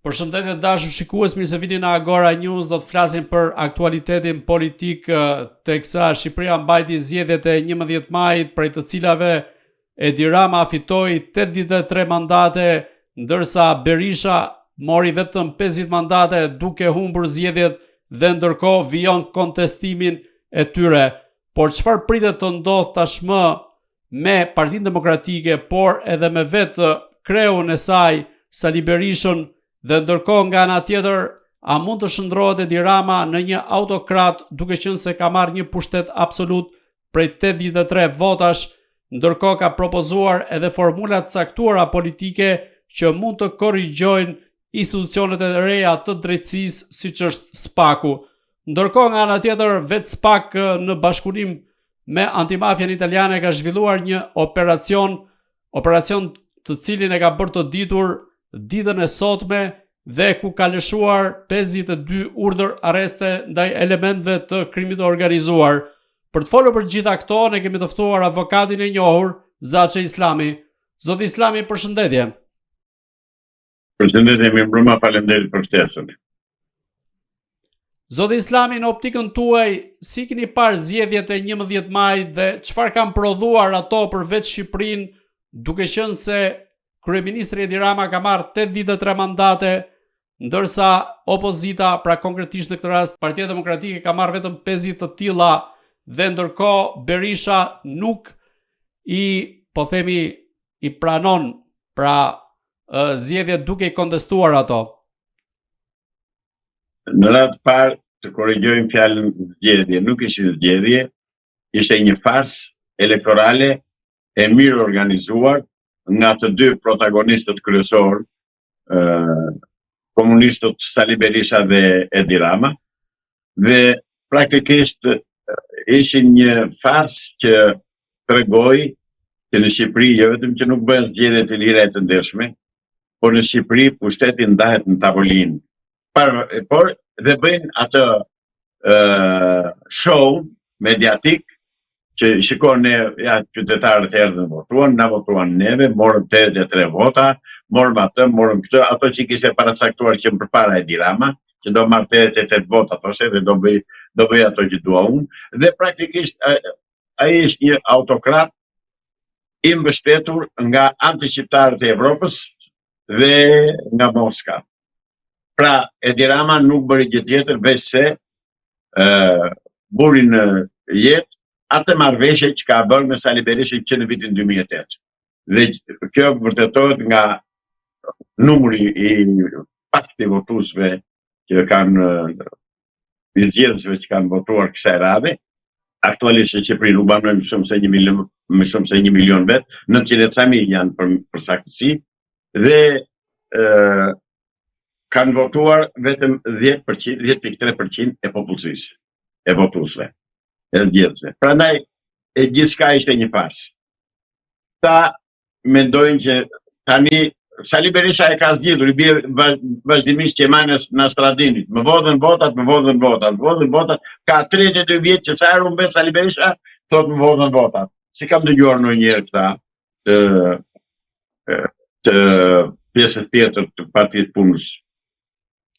Përshëndetje dashur shikues, mirë se vini në Agora News. Do të flasim për aktualitetin politik teksa Shqipëria mbajti zgjedhjet e 11 majit, prej të cilave Edi Rama fitoi 83 mandate, ndërsa Berisha mori vetëm 50 mandate duke humbur zgjedhjet dhe ndërkohë vijon kontestimin e tyre. Por çfarë pritet të ndodh tashmë me Partinë Demokratike, por edhe me vetë kreun e saj, Sali Berishën, dhe ndërkohë nga ana tjetër, a mund të shndrohet Edi Rama në një autokrat, duke qenë se ka marrë një pushtet absolut prej 83 votash, ndërkohë ka propozuar edhe formula të caktuara politike që mund të korrigjojnë institucionet e reja të drejtësisë, siç është SPAK-u. Ndërkohë nga ana tjetër, vetë SPAK në bashkëpunim me antimafian italiane ka zhvilluar një operacion të cilin e ka bërë të ditur ditën e sotme dhe ku ka lëshuar 52 urdhër arreste ndaj elementëve të krimit të organizuar. Për të folur për gjitha këto, ne kemi të ftuar avokatin e njohur Zaçe Islami. Zoti Islami, përshëndetje. Përshëndetje, mirë mbrëma, faleminderit për ftesën. Zoti Islami, në optikën tuaj, si keni parë zgjedhjet e 11 majit dhe çfarë kanë prodhuar ato përveç Shqipërinë, duke qenë se kryeministri Edi Rama ka marrë 83 mandate, ndërsa opozita, pra konkretisht në këtë rast Partia Demokratike, ka marrë vetëm 50 të tilla, dhe ndërkohë Berisha nuk i pranon zgjedhjet duke i kontestuar ato. Në radhë parë të korrigjojmë fjalën zgjedhje, nuk ishte zgjedhje, ishte një farsë elektorale e mirë organizuar nga të dy protagonistët kryesor, komunistët Sali Berisha dhe Edi Rama, dhe praktikisht ishin një farsë që tregoi që në Shqipëri jo vetëm që nuk bëhen zgjedhje të lira e të ndershme, por në Shqipëri pushteti ndahet në tavolinë. Por dhe bëjnë atë show mediatik që shikon ja qytetarët erdhën votuan, na votuan neve, morëm 83 vota, morëm atë, morëm këtë, ato që kishte paracaktuar që më përpara Edi Rama, që do marrë 88 vota, thoshe, dhe do bëj ato që dua unë, dhe praktikisht ai është një autokrat i mbështetur nga antishqiptarët e Evropës dhe nga Moska. Pra, Edi Rama nuk bëri gjë tjetër veç se burin jetë atë marrëveshje që ka bërë me Sali Berishën që në vitin 2008. Dhe kjo vërtetohet nga numri i pakti votuesve që kanë i zgjedhësve që kanë votuar kësaj radhe. Aktualisht në Shqipëri nuk banojnë më shumë se 1 milion vet, 900.000 janë për saktësi, dhe kanë votuar vetëm 10.3% e popullsisë, e votuesve, e zgjedhësve. Prandaj gjithçka ishte një farsë. Ta mendojnë që tani Sali Berisha e ka zgjedhur, i bie vazhdimisht Qemanës Nastradinit. Më vodhen votat, ka 32 vjet që sa herë u mbet Sali Berisha, thot më vodhen votat. Si kam dëgjuar ndonjëherë këta të pjesës tjetër të Partisë Punës,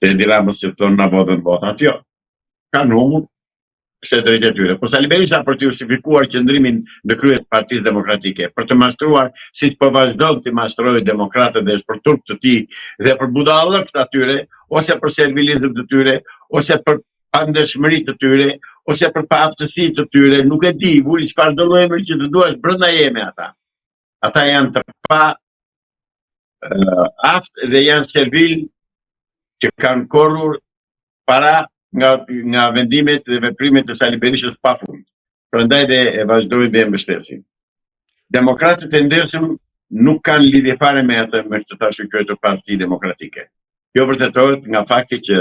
të Edi Ramës që thonë na vodhen votat. Jo, kanë humbur shtetet e tyre. Po Sali Berisha, për të justifikuar qëndrimin në krye të Partisë Demokratike, për të mashtruar, siç po vazhdon të mashtrojë demokratët dhe është për turp të tij dhe për budallëk të atyre, ose për servilizëm të tyre, ose për pandeshmëri të tyre, ose për paaftësi të tyre, nuk e di, vuri çfarë do lloj që të duash brenda jeme ata. Ata janë të pa aftë dhe janë servil që kanë korrur para nga vendimet dhe veprimet e Sali Berishës pafund. Prandaj dhe e vazhdojnë dhe e mbështesin. Demokratët e ndershëm nuk kanë lidhje fare me atë me këtë tash kryet të Partisë Demokratike. Kjo vërtetohet nga fakti që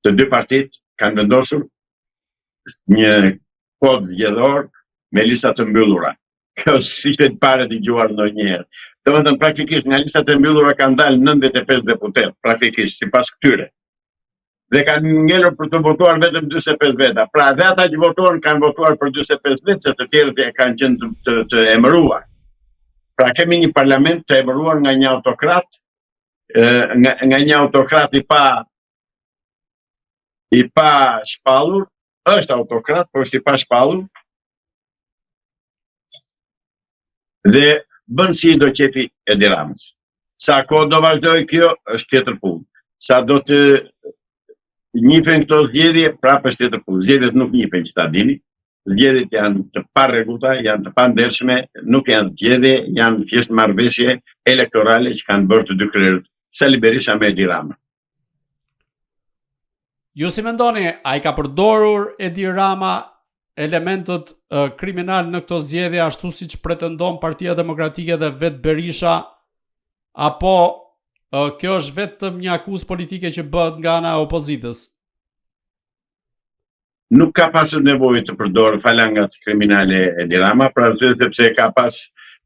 të dy partitë kanë vendosur një kod zgjedhor me lista të mbyllura. Kjo s'ishte e para dëgjuar ndonjëherë. Domethënë praktikisht nga listat e mbyllura kanë dalë 95 deputet, praktikisht sipas këtyre. Dhe kanë ngelur për të votuar vetëm 45 veta. Pra dhe ata që votuan kanë votuar për 45 vetë, se të tjerët kanë qenë të emëruar. Pra kemi një parlament të emëruar nga një autokrat nga një autokrat i pa shpallur, është autokrat, por është i pa shpallur, dhe bën si do qefi Edi Ramës. Sa kohë do vazhdoj kjo, është tjetër punë. Sa do të njihen këto zgjedhje, prapë është tjetër punë. Zgjedhjet nuk njihen që ta dini. Zgjedhjet janë të parregullta, janë të pandershme, nuk janë zgjedhje, janë thjesht marrëveshje elektorale që kanë bërë të dy krerët, Sali Berisha me Edi Rama. Ju si mendoni, a i ka përdorur Edi Rama elementët kriminal në këto zgjedhje ashtu siç pretendon Partia Demokratike dhe vetë Berisha, apo kjo është vetëm një akuzë politike që bëhet nga ana e opozitës? Nuk ka pasur nevojë të përdorë falangat kriminale Edi Rama, për arsye sepse ka pas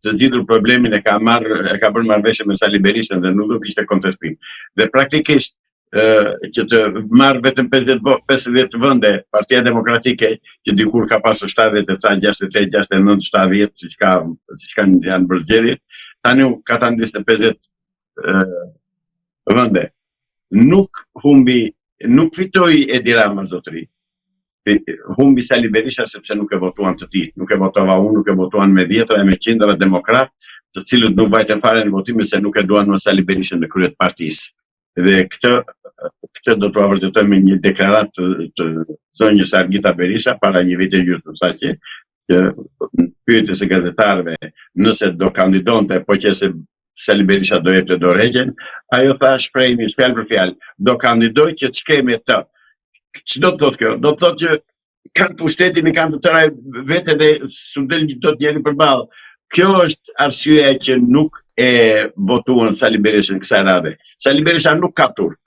të zgjidhur problemin, e ka bërë marrëveshje me Sali Berishën dhe nuk do kishte kontestim. Dhe praktikisht që të marrë vetëm 50 vende Partia Demokratike, që dikur ka pasur 70 e ca 68, 69, 70, siç janë bërë zgjedhjet, tani ka ta ndisë 50 vende. Nuk fitoi Edi Rama zotëri. Humbi Sali Berisha sepse nuk e votuan të tij, nuk e votova unë, nuk e votuan me dhjetra e me qindra demokrat, të cilët nuk vajten fare në votime se nuk e duan më Sali Berishën në krye të partisë. Dhe këtë do të vërtetojmë me një deklaratë të zonjës Argita Berisha para një viti e gjysmë, saqë që pyetjes së gazetarëve nëse do kandidonte, po që se Sali Berisha do jepte dorëheqjen, ajo tha shprehimi fjalë për fjalë, do kandidoj që të shkemi të. Ç'do të thotë kjo? Do të thotë që kanë pushtetin, kanë të tëra vete dhe s'u del dot njëri përballë. Kjo është arsyeja që nuk e votuan Sali Berishën kësaj radhe. Sali Berisha nuk ka turp.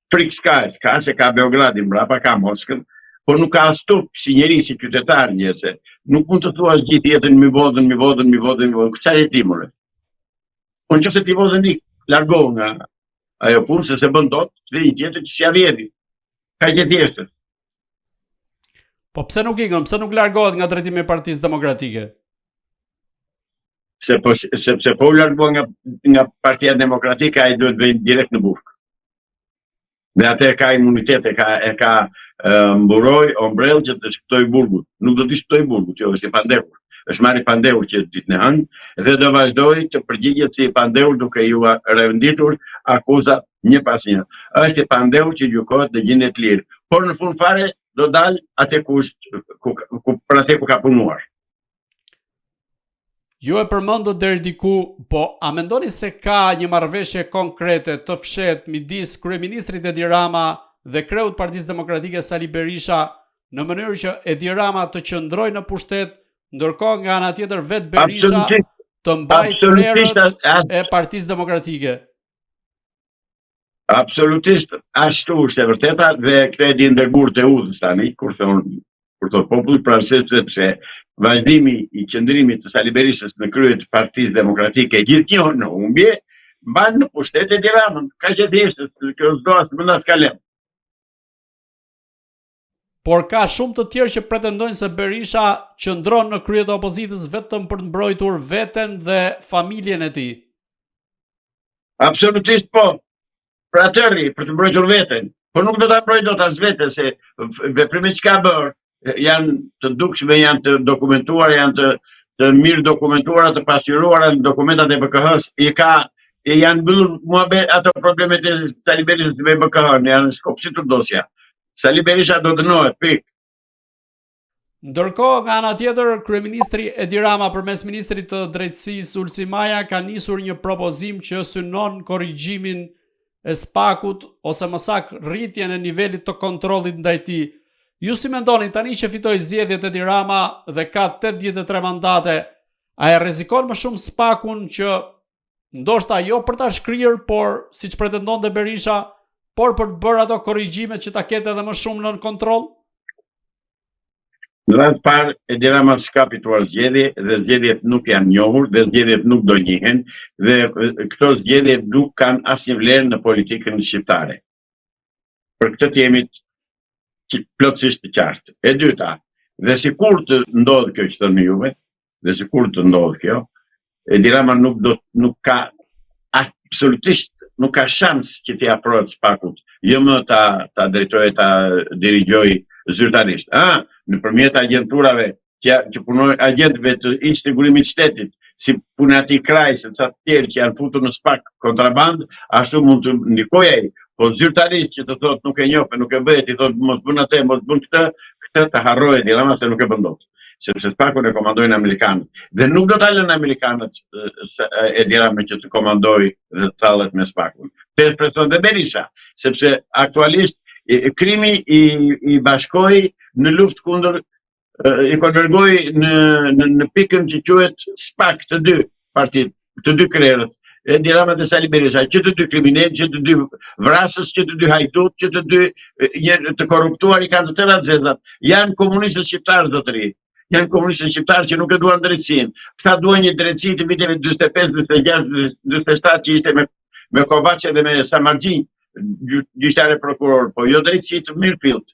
Frikë s'ka, se ka Beogradin mbrapa, ka Moskën, por nuk ka as turp si njeri, si qytetar njerëse. Nuk mund të thuash gjithë jetën mi vodhen, këça e ti more. Po nëse ti vodhen dik, largohu nga ajo punë, se bën dot, të vijë tjetër që s'ja vjedhi. Ka që thjeshtër. Po pse nuk ikën, pse nuk largohet nga drejtimi i Partisë Demokratike? Sepse po u largohet nga Partia Demokratike, ai duhet vënë direkt në burg. Dhe atë ka imunitet, e ka mburoj, ombrell që të shpëtoj burgut. Nuk do të shpëtoj burgut, jo, është i pandehur. Është marrë i pandehur që ditën e hënë dhe do vazhdoj të përgjigjet si i pandehur duke ju renditur akuzat një pas një. Është i pandehur që gjykohet në gjendje të lirë, por në fund fare do dalë atë për atë ku ka punuar. Ju e përmendët deri diku, po a mendoni se ka një marrëveshje konkrete të fshehtë midis kryeministrit Edi Rama dhe kreut Partisë Demokratike Sali Berisha në mënyrë që Edi Rama të qëndrojë në pushtet, ndërkohë nga ana tjetër vetë Berisha të mbajë krerët e Partisë Demokratike? Absolutisht ashtu është e vërteta dhe kredi ndërgur të udhës tani, kur thot populli, pra sepse vazhdimi i qëndrimit të Sali Berishës në krye të Partisë Demokratike gjithnjë në humbje, mban në pushtet Edi Ramën. Ka që thjesht, kjo s'do as më s'ka lem. Por ka shumë të tjerë që pretendojnë se Berisha qëndron në krye të opozitës vetëm për të mbrojtur veten dhe familjen e tij. Absolutisht po. Pra tërri, për të mbrojtur veten. Por nuk do ta mbrojë dot as veten, se veprimet që ka bërë janë të dukshme, janë të dokumentuara, janë të mirë dokumentuara, të pasqyruara në dokumentat e BKH-s. Janë mbyllur ato problemet e Sali Berishës me BKH-n, janë skopsitur dosja. Sali Berisha do dënohet, pikë. Ndërkohë, nga ana tjetër, kryeministri Edi Rama përmes ministrit të drejtësisë Ulsi Maja ka nisur një propozim që synon korrigjimin e SPAK-ut ose më saktë rritjen e nivelit të kontrollit ndaj tij. Ju si mendoni tani që fitoi zgjedhjet Edi Rama dhe ka 83 mandate, a e rrezikon më shumë SPAK-un që ndoshta jo për ta shkrirë, por siç pretendonte Berisha, por për të bërë ato korrigjimet që ta ketë edhe më shumë nën kontroll? Në radhë parë, Edi Rama s'ka fituar zgjedhje dhe zgjedhjet nuk janë njohur dhe zgjedhjet nuk do njihen dhe këto zgjedhje nuk kanë asnjë vlerë në politikën shqiptare. Për këtë të jemi plotësisht të qartë. E dyta, dhe sikur të ndodhë kjo që thoni juve, dhe sikur të ndodhë kjo, Edi Rama nuk ka absolutisht nuk ka shans që t'i afrohet Spakut, jo më ta drejtojë, ta dirigjoj zyrtarisht. Nëpërmjet agenturave që punojnë agentëve të iç sigurimit shtetit, si punati Kraj, se ca të tjerë që janë futur në Spak kontraband, ashtu mund të ndikojë ai. Po zyrtarisht që të thotë nuk e njoh, nuk e bëhet, i thotë mos bën atë, mos bën këtë të harrohet dirama se nuk e bën dot. Sepse Spakun e komandojnë amerikanët. Dhe nuk do ta lënë amerikanët e dirama që të komandojë dhe të thallet me Spakun. Të shpreson dhe Berisha, sepse aktualisht krimi i bashkoi në luftë kundër i konvergoi në pikën që quhet Spak të dy partitë, të dy krerët. Edi Rama dhe Sali Berisha, që të dy kriminal, që të dy vrasës, që të dy hajtut, që të dy të korruptuar, i kanë të tëra zezat. Janë komunistët shqiptarë, zotëri. Janë komunistët shqiptarë që nuk e duan drejtësinë. Këta duan një drejtësi të viteve 45, 46, 47 që ishte me Kovace dhe me Samargji, gjyqtare prokuror, po jo drejtësi të mirëfillt.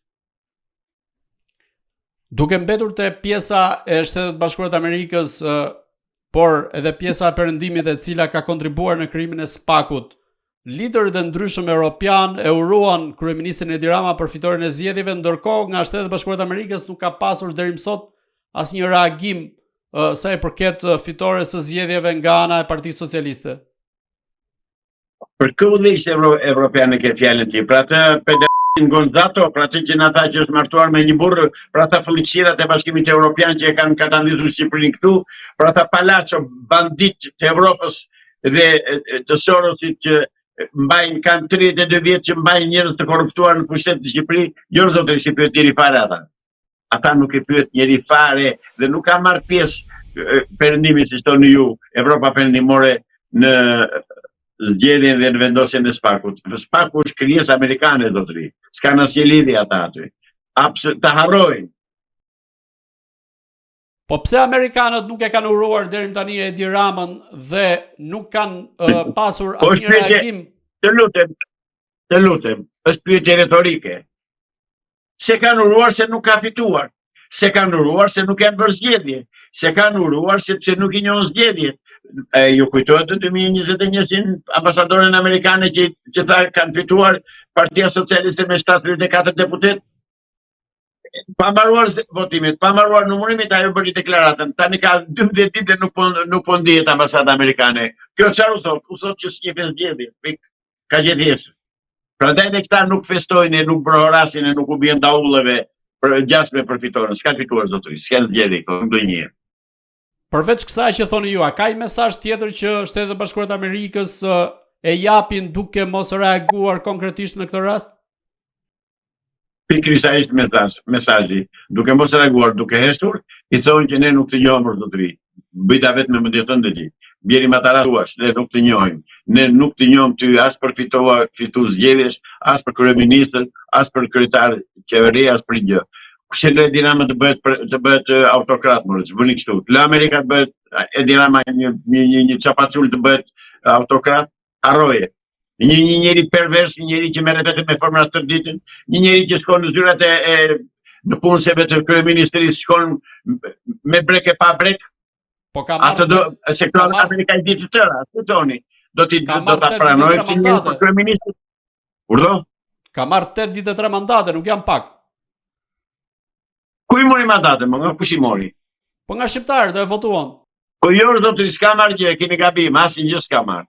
Duke mbetur te pjesa e Shtetet Bashkuara të Amerikës, por edhe pjesa e Perëndimit e cila ka kontribuar në krimin e Spakut, liderët e ndryshëm europian e uruan kryeministrin Edi Rama për fitoren e zgjedhjeve, ndërkohë nga Shtetet Bashkuara të Amerikës nuk ka pasur deri më sot asnjë reagim sa i përket fitores së zgjedhjeve nga ana e Partisë Socialiste. Për këllësh evropiane ke fjalën ti, pra të Gonzato, pra që në ata që është martuar me një burrë, pra ata fëllëqësirat e Bashkimit Evropian që e kanë katalizur Shqipërinë këtu, pra ata palaço bandit të Evropës dhe të Sorosit që mbajnë, kanë 32 vjet që mbajnë njerëz të korruptuar në pushtet të Shqipëri, jo zotëri si pyet njëri fare ata. Ata nuk e pyet njëri fare dhe nuk ka marrë pjesë Perëndimi, si thoni ju, Evropa Perëndimore në zgjedhjen dhe në vendosjen e Spakut. Spaku është krijesë amerikane, zotëri. S'ka asnjë lidhje ata aty. Ta harrojnë. Po pse amerikanët nuk e kanë uruar deri tani Edi Ramën dhe nuk kanë pasur asnjë reagim? Të lutem, është pyetje retorike. Se kanë uruar se nuk ka fituar. Se kanë uruar se nuk janë bërë zgjedhje. Se kanë uruar sepse nuk i njohin zgjedhjet. Ju kujtohet në 2021 ambasadoren amerikane që tha kanë fituar Partia Socialiste me 74 deputet? Pa mbaruar votimet, pa mbaruar numërimet, ajo bëri deklaratën. Tani ka 12 ditë dhe nuk po ndihet ambasada amerikane. Kjo çfarë u thot? U thot që s'jepën zgjedhje. Ka gjithjesë. Prandaj dhe këta nuk festojnë, nuk brohorasin, nuk u bien daulleve për gjasme për fitoren. S'ka fituar zotëri, s'kan zgjedhje këto, nuk do njëherë. Përveç kësaj që thoni ju, a ka një mesazh tjetër që Shtetet e Bashkuara të Amerikës e japin duke mos reaguar konkretisht në këtë rast? Pikërisht ai është mesazhi. Duke mos reaguar, duke heshtur, i thonë që ne nuk të njohim zotëri. Bëjta vetëm me mendjetën e tij. Bjeri Matara thuash, ne nuk të njohim. Ne nuk të njohim ty as për fitu zgjedhjesh, as për kryeministër, as për kryetar qeverie, as për gjë. Kush e lë Edi Rama të bëhet autokrat, më ç'bëni kështu. Lë Amerika të bëhet Edi Rama një çapacul të bëhet autokrat, harroje. Një njeri pervers, një njeri që merret vetëm me forma të ditën, një njeri që shkon në zyrat në punëseve të kryeministrisë, shkon me brek e pa brek. Po ka marrë se Amerika i ditë të tëra, si thoni, do ta pranojë që një kryeminist. Urdhë? Ka marrë 8 vite 3 mandate, nuk janë pak. Ku i mori mandate, nga kush i mori? Po nga shqiptarët do e votuan. Po jo, zotëri, s'ka marrë gjë, keni gabim, asnjë gjë s'ka marrë.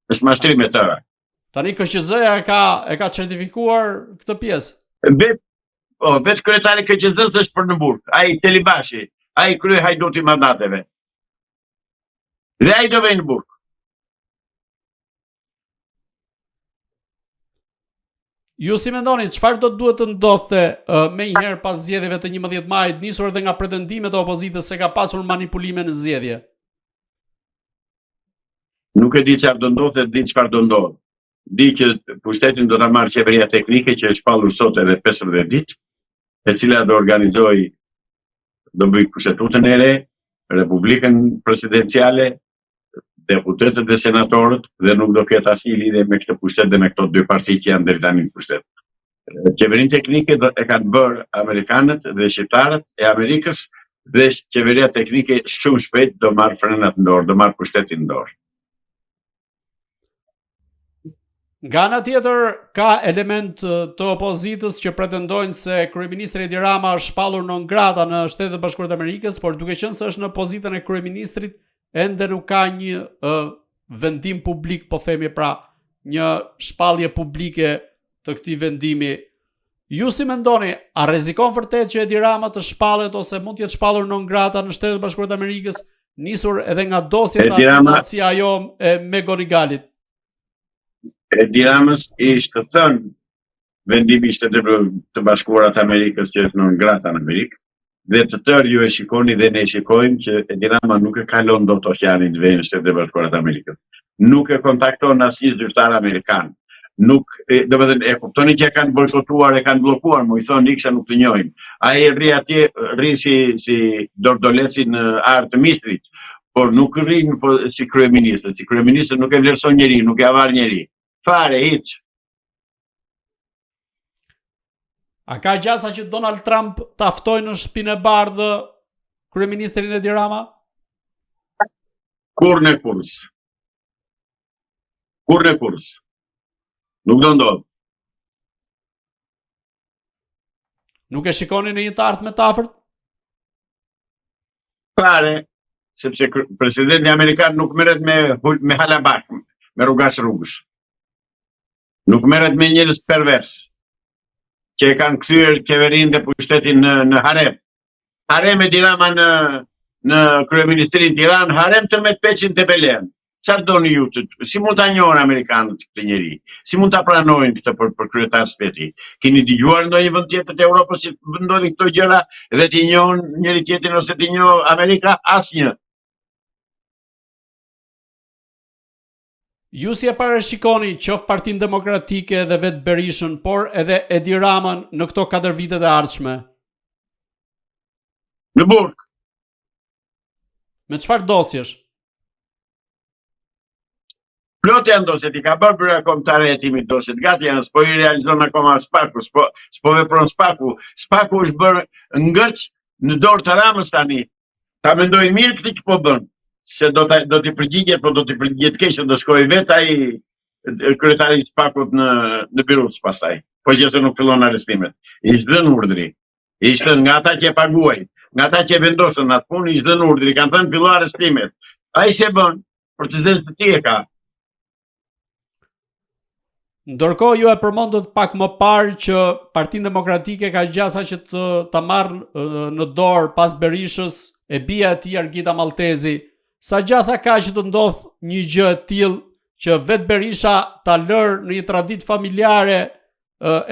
Është mashtrim e tëra. Tani KQZ-ja e ka certifikuar këtë pjesë. Vetë kryetari i KQZ-s është për në burg. Ai Celibashi, ai krye hajduti mandateve. Dhe ai do vej në burg. Ju si mendoni, çfarë do duhet të ndodhte më njëherë pas zgjedhjeve të 11 majit, nisur edhe nga pretendimet e opozitës se ka pasur manipulime në zgjedhje? Nuk e di çfarë do ndodhte, di çfarë do ndodh. Di që pushtetin do ta marrë qeveria teknike që është shpallur sot edhe 15 ditë, e cila do organizoj, do bëj kushtetutin e re, republikën presidenciale, deputetët dhe senatorët, dhe nuk do ketë asnjë lidhje me këtë pushtet dhe me këto dy parti që janë deri tani në pushtet. Qeverinë teknike e kanë bërë amerikanët dhe shqiptarët e Amerikës, dhe qeveria teknike shumë shpejt do marrë frenat në dorë, do marrë pushtetin në dorë. Nga ana tjetër, ka element të opozitës që pretendojnë se kryeministri Edi Rama është shpallur non grata në Shtetet e Bashkuara të Amerikës, por duke qenë se është në pozitën e kryeministrit, ende nuk ka një vendim publik, po themi pra, një shpallje publike të këtij vendimi. Ju si mendoni, a rrezikon vërtet që Edi Rama të shpallet ose mund të jetë shpallur non grata në Shtetet e Bashkuara të Amerikës, nisur edhe nga dosjet si ajo e Megonigalit? Edi Ramës ishte thënë vendimi i Shtetit të Bashkuara të Amerikës që është non grata në Amerikë, dhe të tërë ju e shikoni dhe ne shikojmë që Edi Rama nuk e kalon dot oqeanin të vejnë në Shtetet e Bashkuara të Amerikës. Nuk e kontakton asnjë zyrtar amerikan. Nuk, domethënë e kuptoni që e kanë bojkotuar, e kanë bllokuar, më i thonë iksa nuk të njohim. Ai rri atje, rri si Dordoleci në Arë të Mistrit, por nuk rri si kryeminist. Si kryeminist nuk e vlerëson njeri, nuk e avar njeri. Fare, hiç. A ka gjasa që Donald Trump ta ftoi në shtëpinë e bardhë kryeministrin Edi Rama? Kur në kurs. Kur në kurs. Nuk do ndodh. Nuk e shikoni në një të ardhmë të afërt? Fare, sepse presidenti amerikan nuk merret me halabash, me rrugas rrugësh. Nuk merret me njerëz pervers që e kanë kthyer qeverinë dhe pushtetin në harem. Harem Edi Rama në kryeministrinë Tiranë, harem tërmet peçin të Belen. Çfarë doni ju? Si mund ta njohin amerikanët këtë njeri? Si mund ta pranojnë këtë për kryetar shteti? Keni dëgjuar ndonjë vend tjetër të Evropës që ndodhin këto gjëra dhe t'i njohin njëri tjetrin ose t'i njohë Amerika? Asnjë. Ju si e parashikoni qoftë Partinë Demokratike dhe vetë Berishën, por edhe Edi Ramën në këto 4 vitet e ardhshme? Në burg. Me çfarë dosjesh? Plot janë dosjet, i ka bërë byrë kombëtare e hetimit dosjet, gati janë, s'po i realizon akoma Spaku, s'po vepron Spaku. Spaku është bërë ngërç në dorë të Ramës tani. Ta mendoj mirë këtë që po bën. Se do t'i përgjigjet, po do t'i përgjigjet keq, se do shkoj vetë ai kryetari i Spakut në Birus pastaj. Po që se nuk fillon arrestimet. Ishte dhënë urdhri. Ishte nga ata që paguajnë, nga ata që vendosën atë punë, ishte dhënë urdhri, kanë thënë fillo arrestimet. Ai se bën, procesin të tij e ka. Ndërkohë ju e përmendët pak më parë që Partinë Demokratike ka gjasa që ta marrë në dorë pas Berishës e bia e tij Argita Maltezi. Sa gjasa ka që të ndodh një gjë e tillë që vetë Berisha ta lërë në një traditë familjare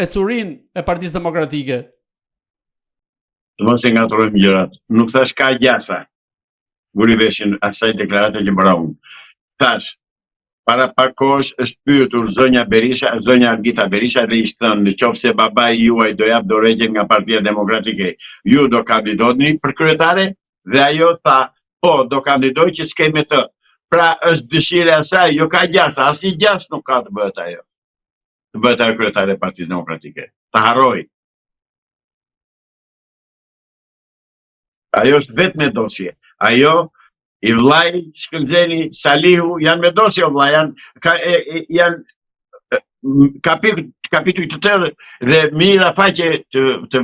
ecurinë e Partisë Demokratike? Të mos e ngatrojmë gjërat. Nuk thash ka gjasa. Vuri veshin asaj deklarate që bëra unë. Thash, para pak kohësh është pyetur zonja Berisha, zonja Argita Berisha dhe ishte thënë nëse babai juaj do jap dorëheqjen nga Partia Demokratike, ju do kandidoni për kryetare? Dhe ajo tha, po, do kandidoj që s'kej me të. Pra është dëshira e saj, jo ka gjasa, asnjë gjas nuk ka të bëhet ajo. Të bëhet ajo kryetare e Partisë Demokratike. Ta harroj. Ajo është vetë me dosje. Ajo, i vllai Shkëlqeni, Salihu, janë me dosje o vllai, janë kapituj të tërë dhe mira faqe të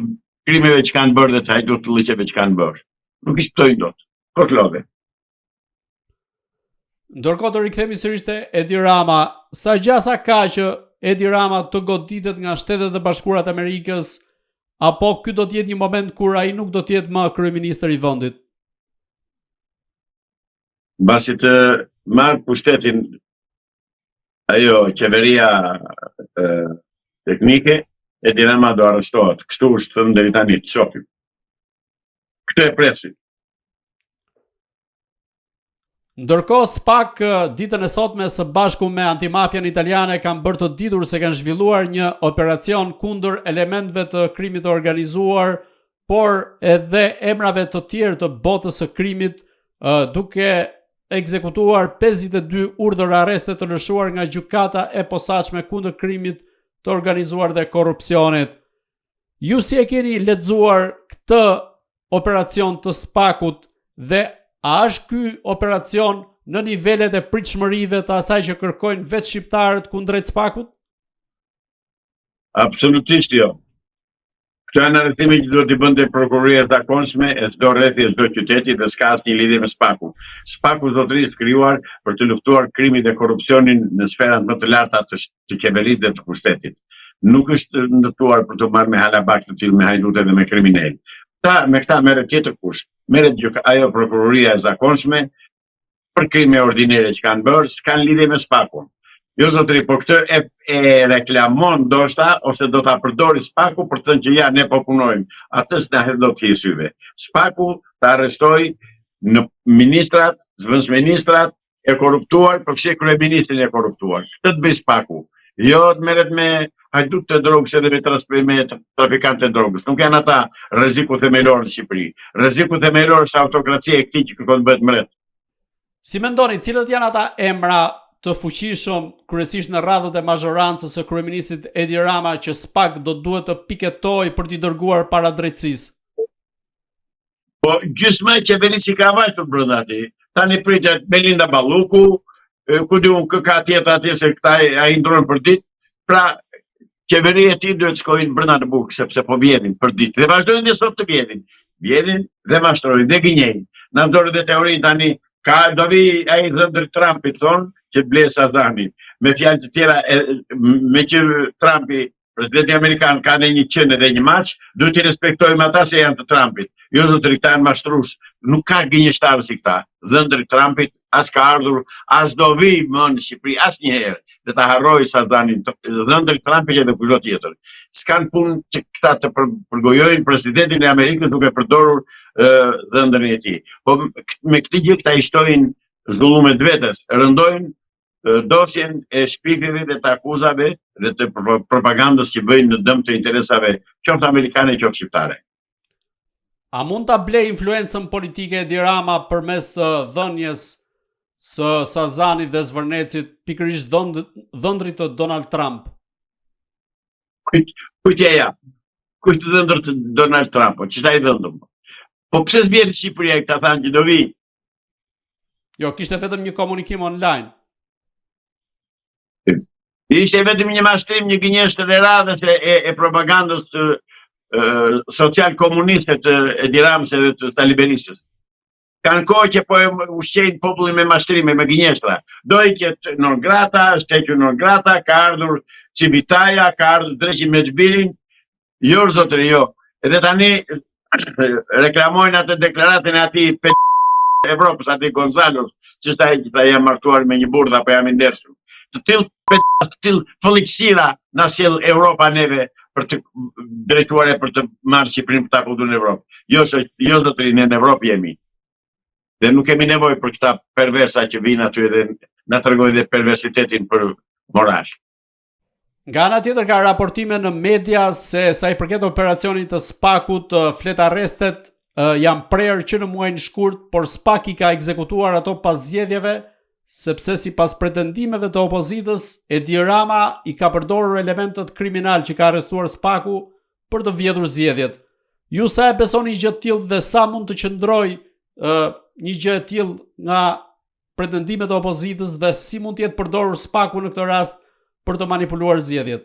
krimeve që kanë bërë dhe të hajdullëqeve që kanë bërë. Nuk i shpëtojnë dot. Koklove. Ndërkohë të rikthemi sërish te Edi Rama, sa gjasa ka që Edi Rama të goditet nga Shtetet e Bashkuara të Amerikës, apo ky do të jetë një moment kur ai nuk do të jetë më kryeministër i vendit? Mbasi të marrë pushtetin ajo qeveria teknike, Edi Rama do arrestohet. Kështu është thënë deri tani, të shohim. Këtë e presim. Ndërkohë SPAK ditën e sotme së bashku me antimafian italiane kanë bërë të ditur se kanë zhvilluar një operacion kundër elementëve të krimit të organizuar, por edhe emrave të tjerë të botës së krimit, duke ekzekutuar 52 urdhër arreste të lëshuar nga gjykata e posaçme kundër krimit të organizuar dhe korrupsionit. Ju si e keni lexuar këtë operacion të SPAK-ut dhe a është ky operacion në nivelet e pritshmërive të asaj që kërkojnë vetë shqiptarët kundrejt SPAK-ut? Absolutisht jo. Këto analizime që do t'i bënte prokuroria e zakonshme e çdo rrethi e çdo qyteti dhe s'ka asnjë lidhje me SPAK-un. SPAK-u zotërisë krijuar për të luftuar krimin dhe korrupsionin në sferat më të larta të qeverisë dhe të pushtetit. Nuk është ndërtuar për të marrë me halabak të tillë me hajdutë dhe me kriminal. Me këta merret tjetër kush. Merret ajo prokuroria e zakonshme për krime ordinere që kanë bërë, s'kan lidhje me SPAK-un. Jo zotëri, por këtë e reklamon ndoshta ose do ta përdori SPAK-u për të thënë që ja ne po punojmë. Atë s'na hedh dot hi syve. SPAK-u ta arrestoi në ministrat, zëvendësministrat e korruptuar, përfshi kryeministrin e korruptuar. Këtë të bëj SPAK-u. Jo të merret me hajdut të drogës edhe me trafikantë të drogës. Nuk janë ata rreziku themelor në Shqipëri. Rreziku themelor është autokracia e këtij që kërkon të bëhet mbret. Si mendoni, cilët janë ata emra të fuqishëm, kryesisht në radhët e mazhorancës së kryeministit Edi Rama, që SPAK do duhet të piketoj për t'i dërguar para drejtësisë? Po gjysma e qeverisë ka vajtur brenda atij. Tani pritet Belinda Balluku, ku diun ka tjetër atje se këta ai ndron për ditë. Pra qeveria e tij duhet shkojnë brenda në burg sepse po vjedhin për ditë. Dhe vazhdojnë dhe sot të vjedhin. Vjedhin dhe mashtrojnë dhe gënjejnë. Na nxorën dhe teorinë tani do vi ai dhëndër Trumpit thonë që ble Sazani. Me fjalë të tjera, me që Trumpi, presidenti amerikan, ka dhe një qenë dhe një maq, duhet i respektojmë ata se janë të Trumpit. Jo do të rikta janë mashtrues. Nuk ka gënjeshtarë si këta. Dhëndër Trumpit as ka ardhur, as do vi më në Shqipëri asnjëherë. Dhe ta harroj Sazanin, dhëndër Trumpit edhe kushdo tjetër. S'kan punë që këta të përgojojnë presidentin e Amerikës duke përdorur dhëndërin e tij. Po me këtë gjë këta i shtojnë zullumet vetes, rëndojnë dosjen e shpikjeve dhe të akuzave dhe të propagandës që bëjnë në dëm të interesave qoftë amerikane qoftë shqiptare. A mund ta blej influencën politike Edi Rama përmes dhënjes së Sazanit dhe Zvërnecit pikërisht dhëndrit të Donald Trump? Kujt ja? Kujt dhëndër të Donald Trump? Ç'ta i dhëndëm? Po pse s'vjen në Shqipëri këta thanë që do vi? Jo, kishte vetëm një komunikim online. Ishte vetëm një mashtrim, një gënjeshtër e radhës e propagandës social komuniste të Edi Ramës edhe të Sali Berishës. Kanë kohë që po ushqejnë popullin me mashtrime, me gënjeshtra. Do i ketë non grata, është hequr non grata, ka ardhur Civitaja, ka ardhur Dreqi Mexhbirin. Jo zotëri, jo. Edhe tani reklamojnë atë deklaratën e atij Evropës, atij Gonzalos, që ta jam martuar me një burrë apo jam i ndershëm. Të tillë fëllëqësira na sjell Europa neve për të drejtuar e për të marrë Shqipërinë për ta futur në Evropë. Jo zotëri, ne në Evropë jemi. Dhe nuk kemi nevojë për këta perversa që vinë aty dhe na tregojnë dhe perversitetin për moral. Nga ana tjetër ka raportime në media se sa i përket operacionit të SPAK-ut, flet arrestet janë prerë që në muajin shkurt, por SPAK i ka ekzekutuar ato pas zgjedhjeve, sepse sipas pretendimeve të opozitës, Edi Rama i ka përdorur elementet kriminal që ka arrestuar SPAK-u për të vjedhur zgjedhjet. Ju sa e besoni gjë të tillë dhe sa mund të qëndrojë një gjë e tillë nga pretendimet e opozitës dhe si mund të jetë përdorur SPAK-u në këtë rast për të manipuluar zgjedhjet?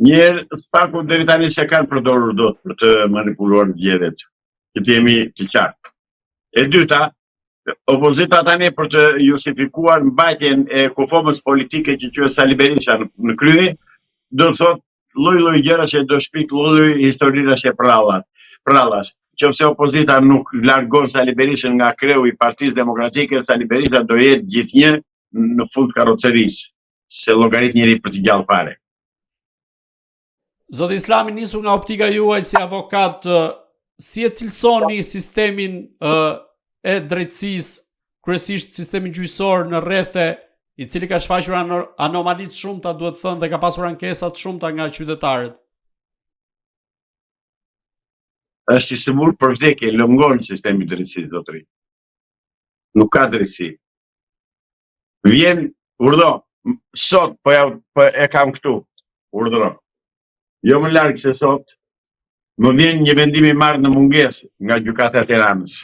Njëherë SPAK-u deri tani se kanë përdorur dot për të manipuluar zgjedhjet. Që të jemi të qartë. E dyta, opozita tani për të justifikuar mbajtjen e kufomës politike që quhet Sali Berisha në krye, do të thotë lloj-lloj gjërash që do shpik lloj historirash e prallash. Qofse opozita nuk largon Sali Berishën nga kreu i Partisë Demokratike, Sali Berisha do jetë gjithnjë në fund karrocerisë, se llogarit njëri për të gjallë fare. Zoti Islami, nisu nga optika juaj si avokat, si e cilësoni sistemin e drejtësisë, kryesisht sistemin gjyqësor në rrethe, i cili ka shfaqur anomali të shumta, duhet thënë, dhe ka pasur ankesa të shumta nga qytetarët? Është i sigurt për vdekje, lëngon sistemi i drejtësisë, zotëri. Nuk ka drejtësi. Vjen, urdhë, sot po e kam këtu, urdhëro. Jo më larg se sot, më vjen një vendim i marrë në mungesë nga gjykata e Tiranës.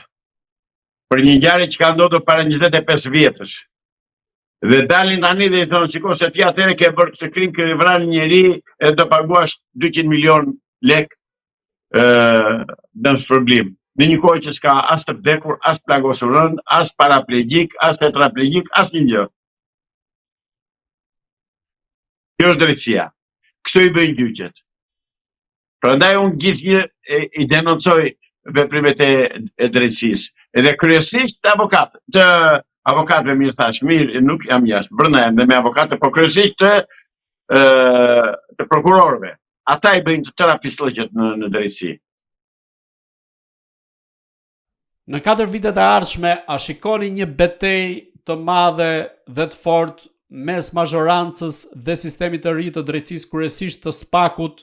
për një ngjarje që ka ndodhur para 25 vjetësh. Dhe dalin tani dhe i thonë, shiko se ti atëherë ke bërë këtë krim, ke vrarë një njeri e do paguash 200 milion lek dëm shpërblim. Në një kohë që s'ka as të vdekur, as plagosur rënd, as paraplegjik, as tetraplegjik, as një gjë. Kjo është drejtësia. Kështu i bëjnë gjyqet. Prandaj unë gjithnjë i denoncoj veprimet e drejtësisë. Edhe kryesisht avokatëve mirë thash, mirë, nuk jam jashtë, brenda jam dhe me avokatë, po kryesisht të prokurorëve. Ata i bëjnë të tëra pistoqet në drejtësi. Në 4 vitet e ardhshme, a shikoni një betejë të madhe dhe të fortë mes mazhorancës dhe sistemit të ri të drejtësisë, kryesisht të SPAK-ut,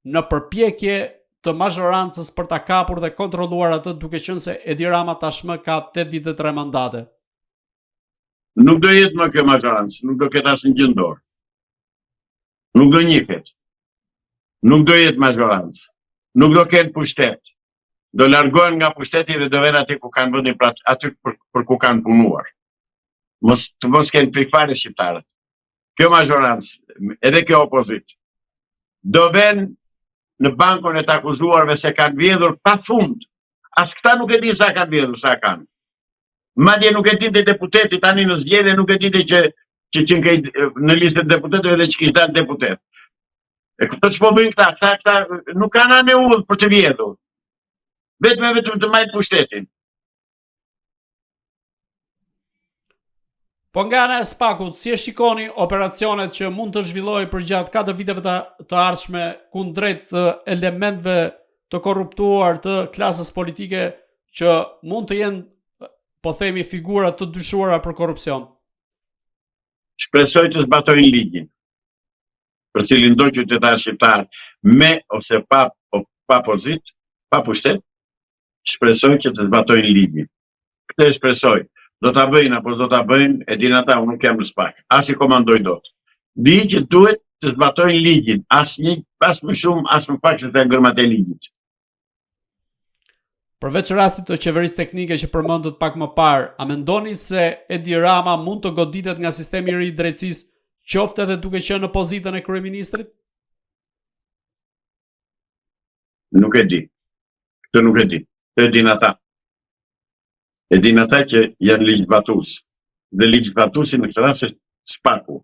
në përpjekje të mazhorancës për ta kapur dhe kontrolluar atë, duke qenë se Edi Rama tashmë ka 83 mandate? Nuk do jetë më kjo mazhorancë, nuk do ketë asnjë gjë në dorë. Nuk do njihet. Nuk do jetë mazhorancë. Nuk do kenë pushtet. Do largohen nga pushteti dhe do vënë aty ku kanë vendin, aty për ku kanë punuar. Mos kenë frikfare shqiptarët. Kjo mazhorancë, edhe kjo opozitë, do vënë në bankon e të akuzuarve se kanë vjedhur pa fund. As këta nuk e di sa kanë vjedhur, sa kanë. Madje nuk e dinte deputeti tani në zgjedhje, nuk e dinte që në listën e deputetëve dhe që kishte dalë deputet. E këtë ç'po bëjnë këta nuk kanë anë udhë për të vjedhur. Vetëm të majtë pushtetin. Po nga ana e SPAK-ut, si e shikoni operacionet që mund të zhvillojë përgjatë 4 viteve të ardhshme kundrejt elementëve të korruptuar të klasës politike që mund të jenë, po themi, figura të dyshuara për korrupsion? Shpresoj të zbatojnë ligjin, për cilin do qytetar shqiptar me ose pa pozit, pa pushtet, shpresoj që të zbatojnë ligjin. Këtë e shpresoj. Do ta bëjnë apo do ta bëjnë, e din ata, unë nuk jam në SPAK. As i komandoj dot. Di që duhet të zbatojnë ligjin, as më shumë, as më pak se sa ngërmat e ligjit. Përveç rastit të qeverisë teknike që përmendët pak më parë, a mendoni se Edi Rama mund të goditet nga sistemi i ri i drejtësisë, qoftë edhe duke qenë në pozitën e kryeministrit? Nuk e di. Këtë nuk e di. Këtë e din ata. E din ata që janë ligjzbatues. Dhe ligjzbatuesi në këtë rast është SPAK-u.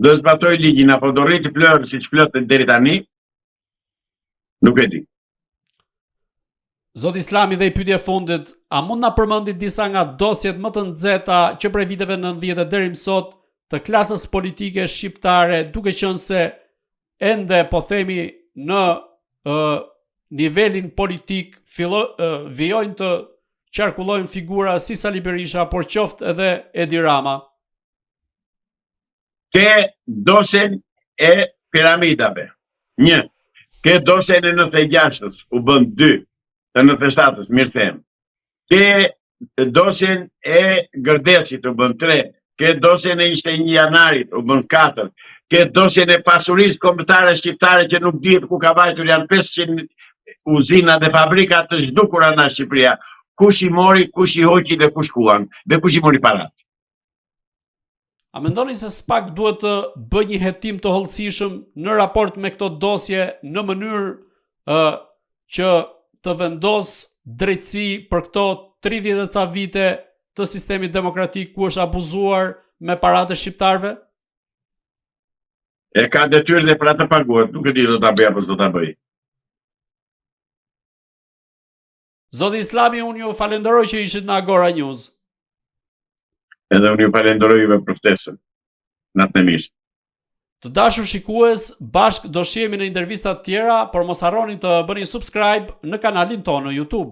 Do zbatoj ligjin apo do rriti flërë siç flët deri tani? Nuk e di. Zoti Islami, dhe i pyetje fundit, a mund na përmendit disa nga dosjet më të nxehta që prej viteve 90 deri më sot të klasës politike shqiptare, duke qenë se ende, po themi, në nivelin politik vijojnë të qarkullojnë figura si Sali Berisha, por qoftë edhe Edi Rama? Ke dosjen e piramidave. 1. Ke dosjen e 96-ës, u bën 2. Të 97-ës, mirë them. Ke dosjen e Gërdecit, u bën 3. Ke dosjen e 21 janarit, u bën 4. Ke dosjen e pasurisë kombëtare shqiptare që nuk dihet ku ka vajtur, janë 500 uzina dhe fabrika të zhdukura në Shqipëria. Kush i mori, kush i hoqi dhe kush kuan, dhe kush i mori parat. A mendoni se SPAK duhet të bëjë një hetim të hollësishëm në raport me këto dosje në mënyrë që të vendos drejtësi për këto 30 e ca vite të sistemit demokratik ku është abuzuar me paratë e shqiptarëve? E ka detyrë dhe për atë paguar, nuk e di do ta bëj apo s'do ta bëj. Zoti Islami, unë ju falenderoj që ishit në Agora News. Edhe unë ju falenderoj juve për ftesën. Natën e mirë. Të dashur shikues, bashkë do shihemi në intervista të tjera, por mos harroni të bëni subscribe në kanalin tonë në YouTube.